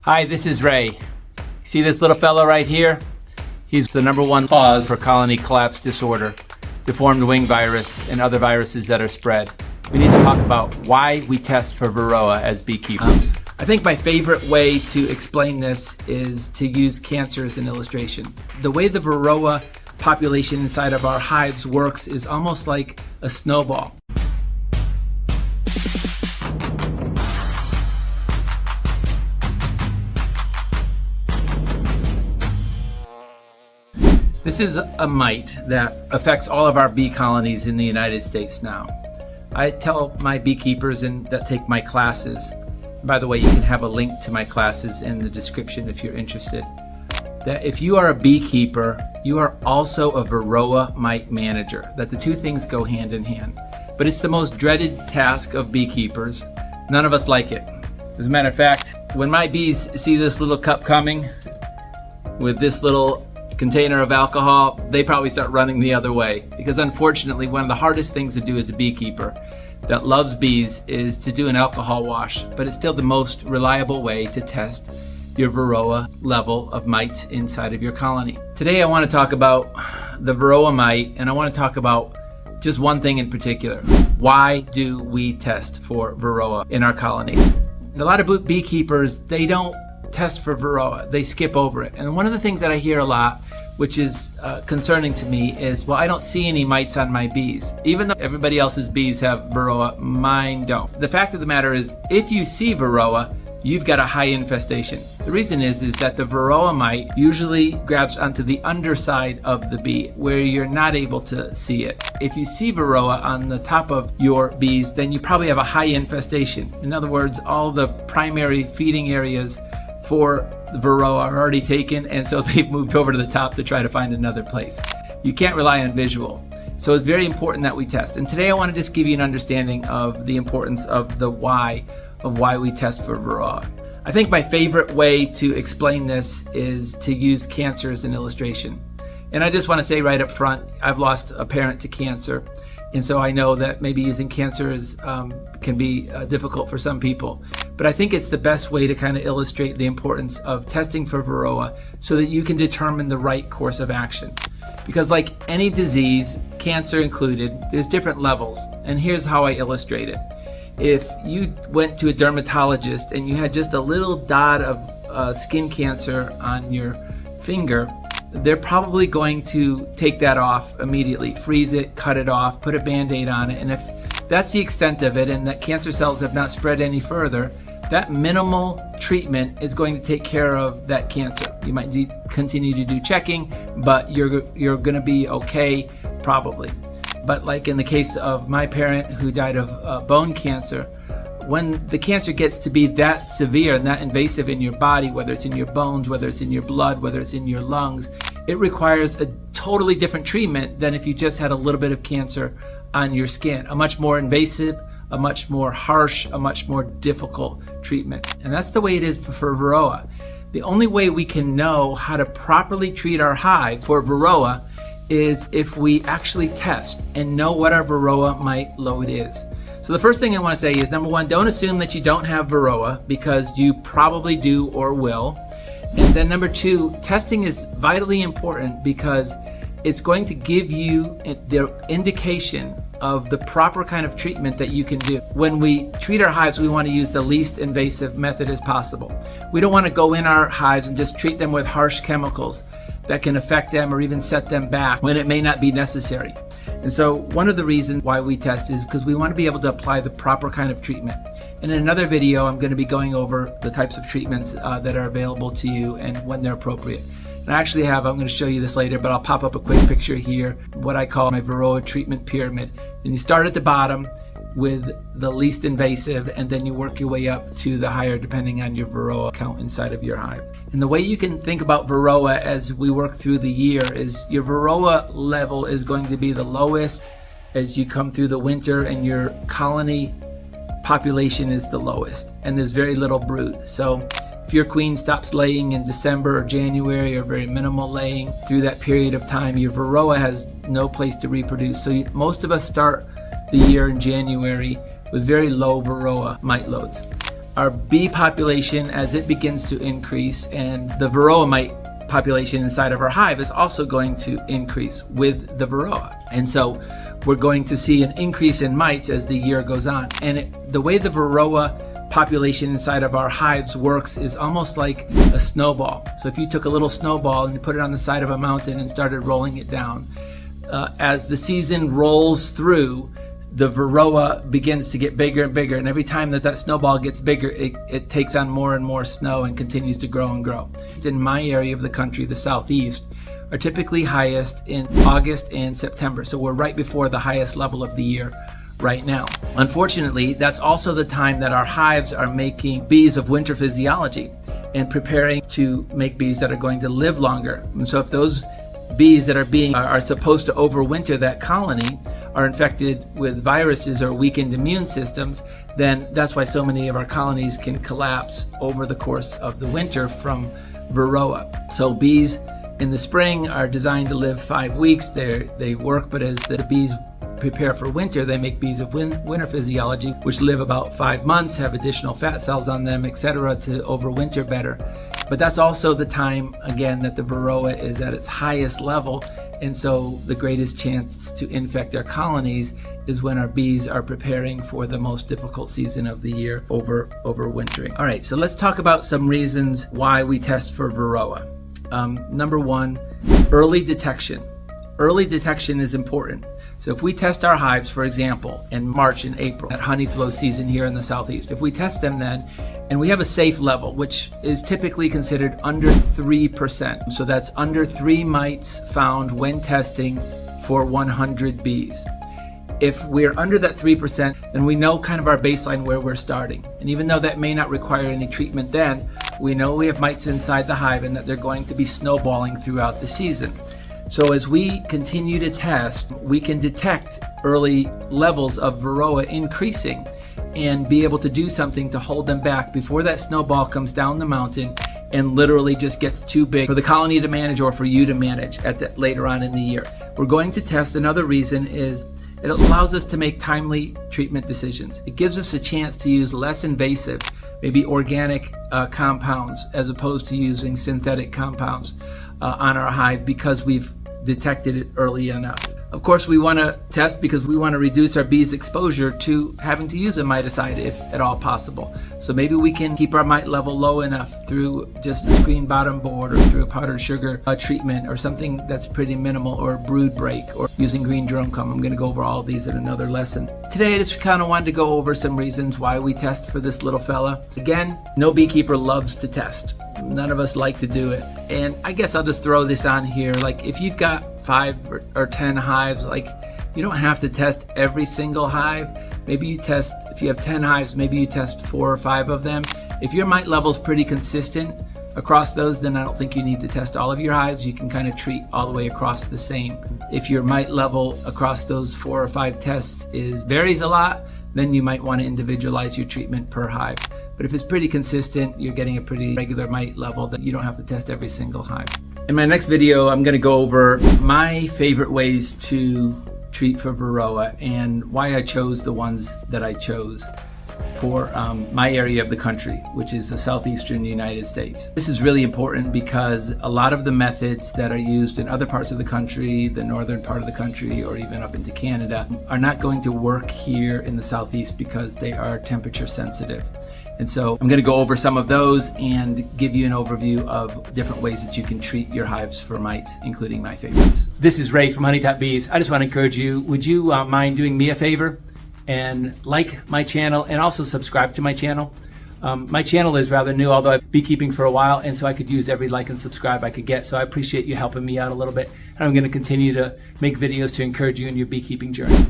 Hi, this is Ray. See this little fellow right here? He's the #1 cause for colony collapse disorder, deformed wing virus, and other viruses that are spread. We need to talk about why we test for Varroa as beekeepers. I think my favorite way to explain this is to use cancer as an illustration. The way the Varroa population inside of our hives works is almost like a snowball. This is a mite that affects all of our bee colonies in the United States now. I tell my beekeepers that take my classes, by the way, you can have a link to my classes in the description if you're interested, that if you are a beekeeper, you are also a Varroa mite manager, that the two things go hand in hand. But it's the most dreaded task of beekeepers. None of us like it. As a matter of fact, when my bees see this little cup coming with this little container of alcohol, they probably start running the other way, because unfortunately one of the hardest things to do as a beekeeper that loves bees is to do an alcohol wash, but it's still the most reliable way to test your Varroa level of mites inside of your colony. Today I want to talk about the Varroa mite, and I want to talk about just one thing in particular. Why do we test for Varroa in our colonies? And a lot of beekeepers, they don't test for Varroa. They skip over it. And one of the things that I hear a lot, which is concerning to me, is, well, I don't see any mites on my bees. Even though everybody else's bees have Varroa, mine don't. The fact of the matter is, if you see Varroa, you've got a high infestation. The reason is that the Varroa mite usually grabs onto the underside of the bee where you're not able to see it. If you see Varroa on the top of your bees, then you probably have a high infestation. In other words, all the primary feeding areas for the Varroa are already taken, and so they've moved over to the top to try to find another place. You can't rely on visual. So it's very important that we test. And today I want to just give you an understanding of the importance of the why of why we test for Varroa. I think my favorite way to explain this is to use cancer as an illustration. And I just want to say right up front, I've lost a parent to cancer. And so I know that maybe using cancer can be difficult for some people. But I think it's the best way to kind of illustrate the importance of testing for Varroa so that you can determine the right course of action. Because like any disease, cancer included, there's different levels. And here's how I illustrate it. If you went to a dermatologist and you had just a little dot of skin cancer on your finger, they're probably going to take that off immediately, freeze it, cut it off, put a Band-Aid on it. And if that's the extent of it and that cancer cells have not spread any further, that minimal treatment is going to take care of that cancer. You might continue to do checking, but you're going to be okay, probably. But like in the case of my parent who died of bone cancer, when the cancer gets to be that severe and that invasive in your body, whether it's in your bones, whether it's in your blood, whether it's in your lungs, it requires a totally different treatment than if you just had a little bit of cancer on your skin. A much more invasive, a much more harsh, a much more difficult treatment. And that's the way it is for Varroa. The only way we can know how to properly treat our hive for Varroa is if we actually test and know what our Varroa mite load is. So the first thing I want to say is, #1, don't assume that you don't have Varroa, because you probably do or will. And then #2, testing is vitally important because it's going to give you the indication of the proper kind of treatment that you can do. When we treat our hives, we want to use the least invasive method as possible. We don't want to go in our hives and just treat them with harsh chemicals that can affect them or even set them back when it may not be necessary. And so one of the reasons why we test is because we want to be able to apply the proper kind of treatment. And in another video, I'm going to be going over the types of treatments that are available to you and when they're appropriate. And I actually I'm going to show you this later, but I'll pop up a quick picture here, what I call my Varroa treatment pyramid. And you start at the bottom with the least invasive, and then you work your way up to the higher depending on your Varroa count inside of your hive. And the way you can think about Varroa as we work through the year is your Varroa level is going to be the lowest as you come through the winter, and your colony population is the lowest, and there's very little brood. So if your queen stops laying in December or January, or very minimal laying through that period of time, your Varroa has no place to reproduce. So most of us start the year in January with very low Varroa mite loads. our bee population, as it begins to increase, and the Varroa mite population inside of our hive is also going to increase with the Varroa. And so we're going to see an increase in mites as the year goes on. And the way the Varroa population inside of our hives works is almost like a snowball. So if you took a little snowball and you put it on the side of a mountain and started rolling it down, as the season rolls through, the Varroa begins to get bigger and bigger, and every time that snowball gets bigger, it takes on more and more snow and continues to grow and grow. In my area of the country, the southeast, are typically highest in August and September, so we're right before the highest level of the year right now. Unfortunately, that's also the time that our hives are making bees of winter physiology and preparing to make bees that are going to live longer. And so if those bees that are supposed to overwinter that colony are infected with viruses or weakened immune systems, then that's why so many of our colonies can collapse over the course of the winter from Varroa. So bees in the spring are designed to live 5 weeks. They work, but as the bees prepare for winter, they make bees of winter physiology, which live about 5 months, have additional fat cells on them, etc., to overwinter better. But that's also the time, again, that the Varroa is at its highest level, and so the greatest chance to infect our colonies is when our bees are preparing for the most difficult season of the year, overwintering. All right, so let's talk about some reasons why we test for Varroa. Number one, early detection. Early detection is important. So if we test our hives, for example, in March and April, at honey flow season here in the southeast, if we test them then, and we have a safe level, which is typically considered under 3%. So that's under 3 mites found when testing for 100 bees. If we're under that 3%, then we know kind of our baseline where we're starting. And even though that may not require any treatment then, we know we have mites inside the hive and that they're going to be snowballing throughout the season. So as we continue to test, we can detect early levels of Varroa increasing and be able to do something to hold them back before that snowball comes down the mountain and literally just gets too big for the colony to manage or for you to manage later on in the year. We're going to test. Another reason is it allows us to make timely treatment decisions. It gives us a chance to use less invasive, maybe organic compounds, as opposed to using synthetic compounds on our hive because we've detected it early enough. Of course, we want to test because we want to reduce our bees' exposure to having to use a miticide if at all possible. So maybe we can keep our mite level low enough through just a screen bottom board or through a powdered sugar treatment or something that's pretty minimal, or a brood break, or using green drone comb. I'm going to go over all of these in another lesson. Today I just kind of wanted to go over some reasons why we test for this little fella. Again, no beekeeper loves to test. None of us like to do it. And I guess I'll just throw this on here. Like if you've got 5 or 10 hives, like you don't have to test every single hive. Maybe you test, if you have 10 hives, maybe you test 4 or 5 of them. If your mite level is pretty consistent across those, then I don't think you need to test all of your hives. You can kind of treat all the way across the same. If your mite level across those 4 or 5 tests varies a lot, then you might want to individualize your treatment per hive. But if it's pretty consistent, you're getting a pretty regular mite level, that you don't have to test every single hive. In my next video, I'm going to go over my favorite ways to treat for Varroa and why I chose the ones that I chose for my area of the country, which is the southeastern United States. This is really important because a lot of the methods that are used in other parts of the country, the northern part of the country, or even up into Canada, are not going to work here in the southeast because they are temperature sensitive. And so I'm going to go over some of those and give you an overview of different ways that you can treat your hives for mites, including my favorites. This is Ray from Honey Top Bees. I just want to encourage you, would you mind doing me a favor and like my channel and also subscribe to my channel? My channel is rather new, although I've been beekeeping for a while, and so I could use every like and subscribe I could get. So I appreciate you helping me out a little bit. And I'm going to continue to make videos to encourage you in your beekeeping journey.